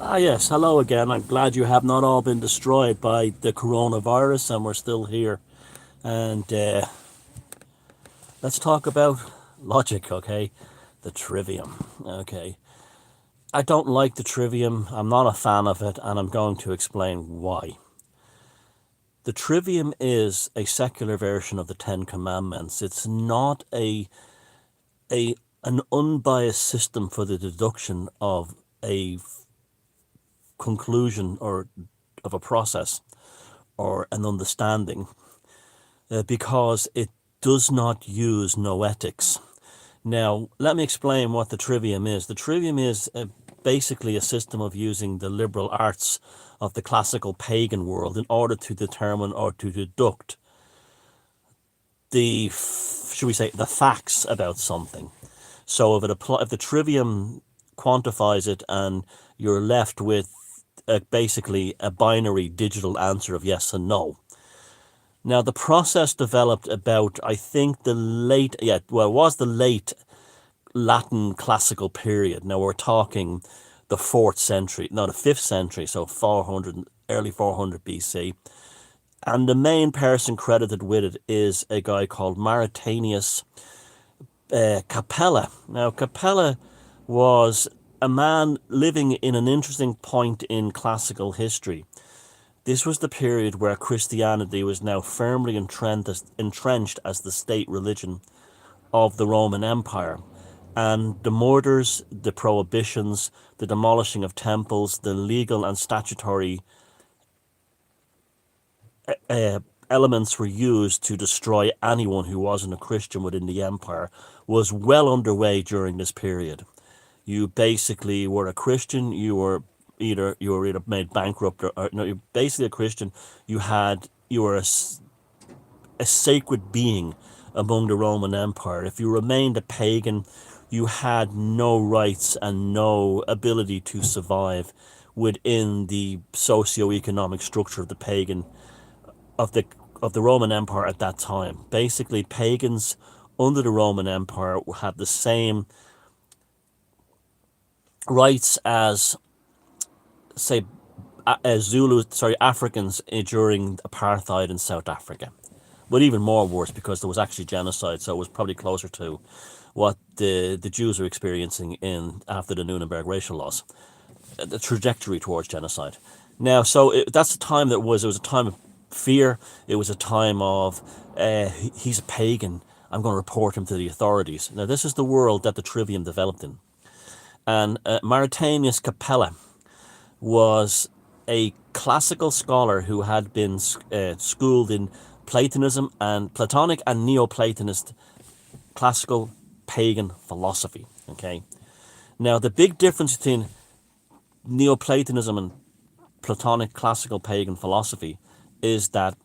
Ah, yes, hello again. I'm glad you have not all been destroyed by the coronavirus and we're still here. And let's talk about logic, okay? The trivium, okay? I don't like the trivium, I'm not a fan of it, and I'm going to explain why. The trivium is a secular version of the Ten Commandments. It's not a an unbiased system for the deduction of a conclusion or of a process or an understanding because it does not use noetics. Now, let me explain what the trivium is. The trivium is basically a system of using the liberal arts of the classical pagan world in order to determine or to deduct the, should we say, the facts about something. So if the trivium quantifies it and you're left with basically a binary digital answer of yes and no. Now, the process developed about, I think, it was the late Latin classical period. Now, we're talking the 4th century, no, the 5th century, so 400, early 400 BC. And the main person credited with it is a guy called Mauritanius Capella. Now, Capella was a man living in an interesting point in classical history. This was the period where Christianity was now firmly entrenched as the state religion of the Roman Empire. And the murders, the prohibitions, the demolishing of temples, the legal and statutory elements were used to destroy anyone who wasn't a Christian within the empire was well underway during this period. You basically were a Christian, you were either made bankrupt or no, you're basically a Christian. You were a sacred being among the Roman Empire. If you remained a pagan, you had no rights and no ability to survive within the socio-economic structure of the pagan of the Roman Empire at that time. Basically, pagans under the Roman Empire had the same rights as, say, Africans during apartheid in South Africa. But even more worse because there was actually genocide, so it was probably closer to what the Jews were experiencing in after the Nuremberg racial laws, the trajectory towards genocide. Now, that's the time it was a time of fear. It was a time of he's a pagan. I'm going to report him to the authorities. Now, this is the world that the Trivium developed in, and Mauritanius Capella was a classical scholar who had been schooled in Platonism and Platonic and Neoplatonist classical pagan philosophy. Okay, now the big difference between Neoplatonism and Platonic classical pagan philosophy is that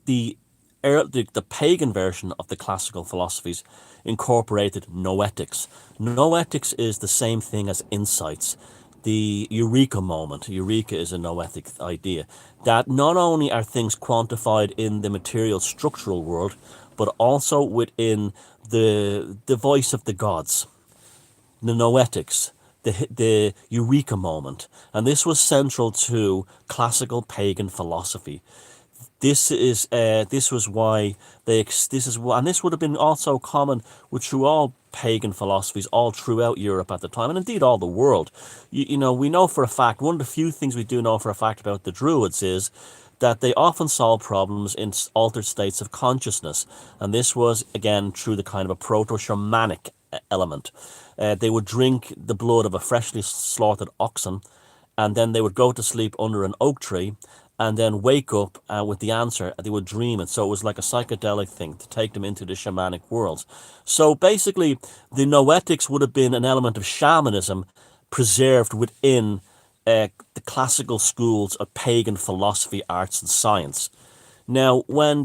the the pagan version of the classical philosophies incorporated noetics. Noetics is the same thing as insights. The eureka moment, eureka is a noetic idea, that not only are things quantified in the material structural world, but also within the voice of the gods, the noetics, the eureka moment. And this was central to classical pagan philosophy. This was why and this would have been also common through all pagan philosophies all throughout Europe at the time, and indeed all the world. We know for a fact, one of the few things we do know for a fact about the Druids is that they often solve problems in altered states of consciousness, and this was again through the kind of a proto-shamanic element. They would drink the blood of a freshly slaughtered oxen, and then they would go to sleep under an oak tree and then wake up with the answer. They would dream it. So it was like a psychedelic thing to take them into the shamanic worlds. So basically, the noetics would have been an element of shamanism preserved within the classical schools of pagan philosophy, arts, and science. Now, when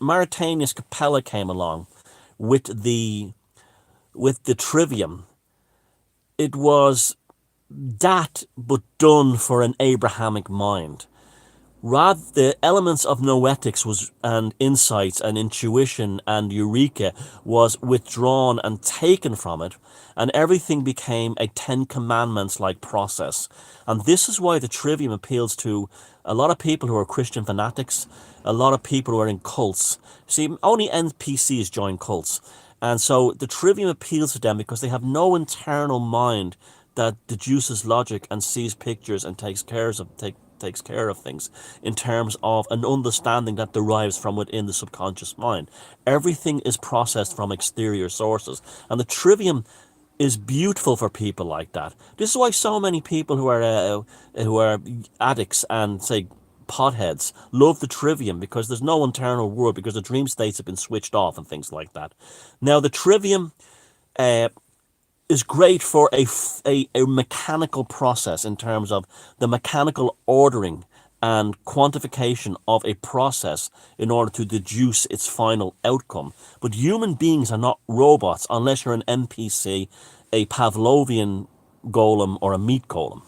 Mauritanius Capella came along with the trivium, it was that but done for an Abrahamic mind. Rather, the elements of noetics was and insights and intuition and eureka was withdrawn and taken from it, and everything became a Ten Commandments like process. And this is why the Trivium appeals to a lot of people who are Christian fanatics, a lot of people who are in cults. See, only NPCs join cults, and so the Trivium appeals to them because they have no internal mind that deduces logic and sees pictures and takes care of things in terms of an understanding that derives from within the subconscious mind. Everything is processed from exterior sources, and the Trivium is beautiful for people like that. This is why so many people who are addicts and say potheads love the Trivium, because there's no internal world, because the dream states have been switched off and things like that. Now the Trivium uh, is great for a mechanical process in terms of the mechanical ordering and quantification of a process in order to deduce its final outcome. But human beings are not robots unless you're an NPC, a Pavlovian golem, or a meat golem.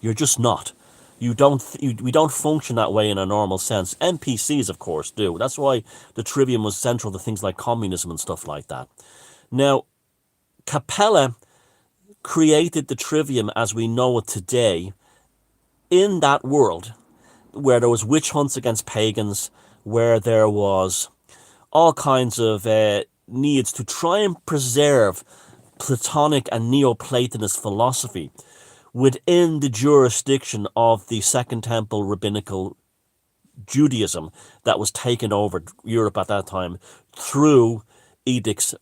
You're just not. We don't function that way in a normal sense. NPCs, of course, do. That's why the Trivium was central to things like communism and stuff like that. Now, Capella created the Trivium as we know it today in that world where there was witch hunts against pagans, where there was all kinds of needs to try and preserve Platonic and Neoplatonist philosophy within the jurisdiction of the Second Temple rabbinical Judaism that was taking over Europe at that time through edicts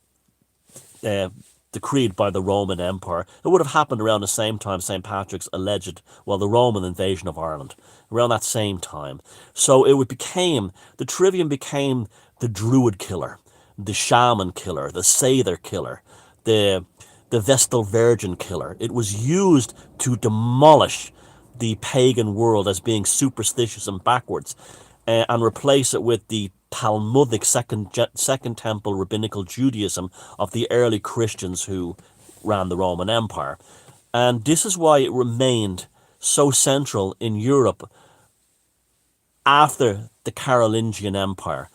decreed by the Roman Empire. It would have happened around the same time St. Patrick's alleged, the Roman invasion of Ireland, around that same time. So the Trivium became the Druid killer, the Shaman killer, the Sather killer, the Vestal Virgin killer. It was used to demolish the pagan world as being superstitious and backwards, and replace it with the Talmudic Second Temple rabbinical Judaism of the early Christians who ran the Roman Empire. And this is why it remained so central in Europe after the Carolingian Empire.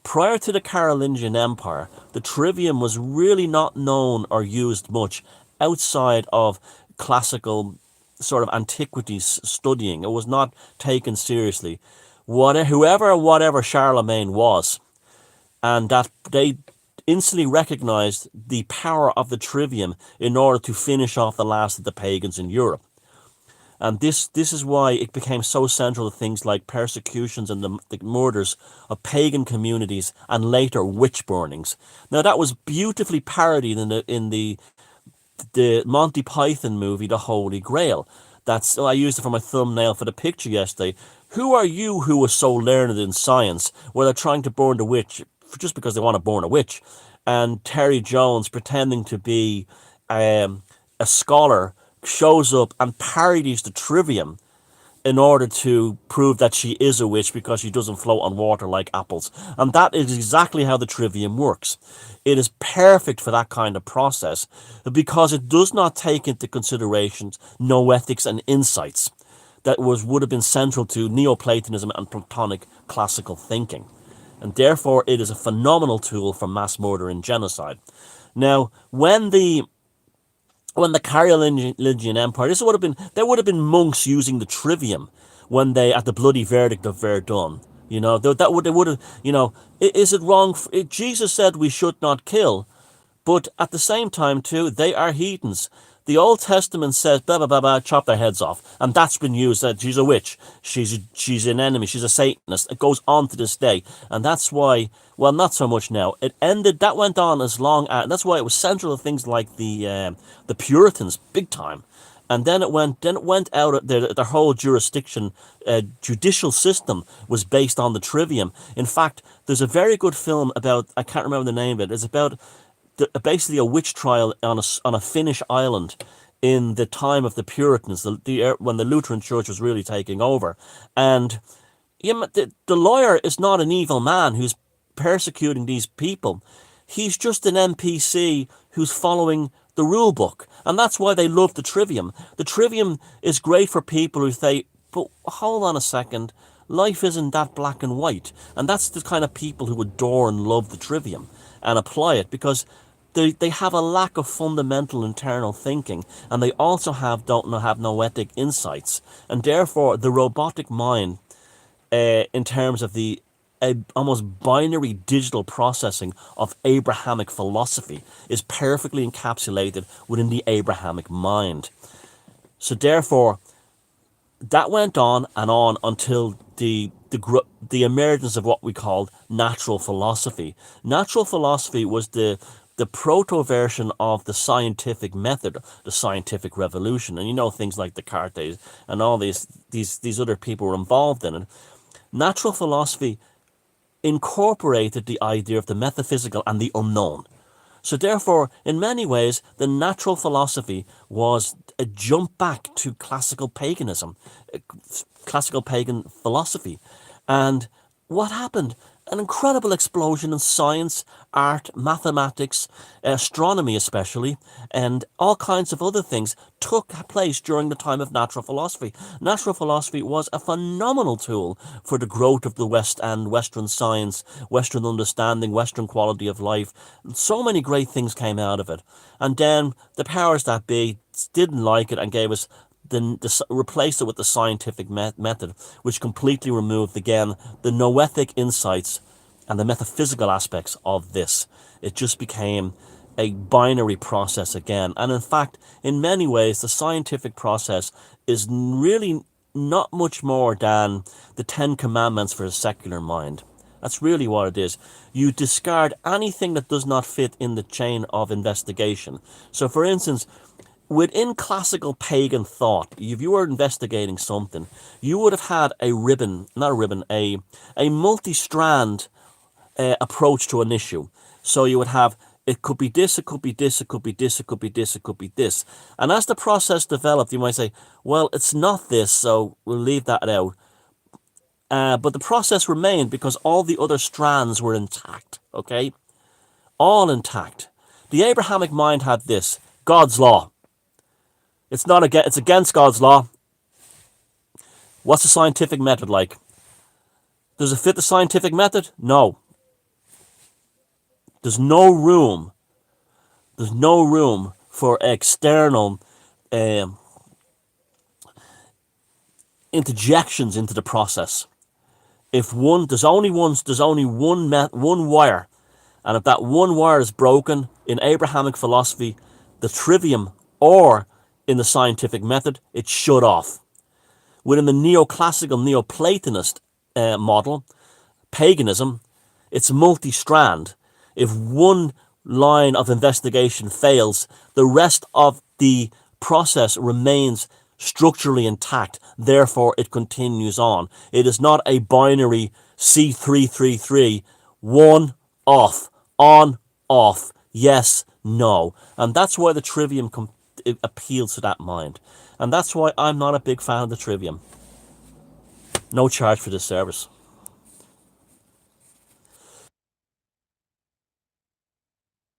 Prior to the Carolingian Empire, the Trivium was really not known or used much outside of classical sort of antiquities studying. It was not taken seriously. Whatever Charlemagne was, and that they instantly recognized the power of the Trivium in order to finish off the last of the pagans in Europe. And this is why it became so central to things like persecutions and the murders of pagan communities and later witch burnings. Now that was beautifully parodied in the Monty Python movie, The Holy Grail. I used it for my thumbnail for the picture yesterday. Who are you who was so learned in science, where they're trying to burn the witch just because they want to burn a witch? And Terry Jones, pretending to be a scholar, shows up and parodies the Trivium in order to prove that she is a witch because she doesn't float on water like apples. And that is exactly how the Trivium works. It is perfect for that kind of process because it does not take into consideration noetics and insights that would have been central to Neoplatonism and Platonic classical thinking. And therefore, it is a phenomenal tool for mass murder and genocide. Now, when the Carolingian Empire, there would have been monks using the Trivium when they, at the bloody verdict of Verdun. They would have, is it wrong? Jesus said we should not kill, but at the same time too, they are heathens. The Old Testament says, blah, blah, blah, blah, chop their heads off. And that's been used, that she's a witch, she's an enemy, she's a Satanist. It goes on to this day. And that's why, not so much now. That went on as long as, that's why it was central to things like the Puritans, big time. And then it went out, their whole jurisdiction, judicial system was based on the Trivium. In fact, there's a very good film about, I can't remember the name of it, it's about basically a witch trial on a Finnish island in the time of the Puritans, when the Lutheran Church was really taking over. And the lawyer is not an evil man who's persecuting these people. He's just an NPC who's following the rule book. And that's why they love the Trivium. The Trivium is great for people who say, but hold on a second, life isn't that black and white. And that's the kind of people who adore and love the Trivium and apply it, because they have a lack of fundamental internal thinking, and they also have noetic insights, and therefore the robotic mind, in terms of the almost binary digital processing of Abrahamic philosophy, is perfectly encapsulated within the Abrahamic mind. So therefore, that went on and on until the emergence of what we called natural philosophy. Natural philosophy was the proto version of the scientific method, the scientific revolution, and things like Descartes and all these other people were involved in it. Natural philosophy incorporated the idea of the metaphysical and the unknown. So therefore, in many ways, the natural philosophy was a jump back to classical paganism, classical pagan philosophy. And what happened? An incredible explosion in science, art, mathematics, astronomy especially, and all kinds of other things took place during the time of natural philosophy. Natural philosophy was a phenomenal tool for the growth of the West and Western science, Western understanding, Western quality of life. So many great things came out of it. And then the powers that be didn't like it and gave us replaced it with the scientific method, which completely removed, again, the noetic insights and the metaphysical aspects of this. It just became a binary process again. And in fact, in many ways, the scientific process is really not much more than the Ten Commandments for a secular mind. That's really what it is. You discard anything that does not fit in the chain of investigation. So, for instance, within classical pagan thought, if you were investigating something, you would have had a multi-strand approach to an issue. So you would have, it could be this, it could be this, it could be this, it could be this, it could be this. And as the process developed, you might say, well, it's not this, so we'll leave that out. But the process remained because all the other strands were intact, okay? All intact. The Abrahamic mind had this: God's law. It's against God's law. What's the scientific method like? Does it fit the scientific method? No. There's no room for external interjections into the process. If there's only one wire, and if that one wire is broken in Abrahamic philosophy, the Trivium, or in the scientific method, it's shut off. Within the neoclassical, Neoplatonist model, paganism, it's multi-strand. If one line of investigation fails, the rest of the process remains structurally intact. Therefore, it continues on. It is not a binary C333, on, off, yes, no. And that's why the Trivium it appeals to that mind. And that's why I'm not a big fan of the Trivium. No charge for this service.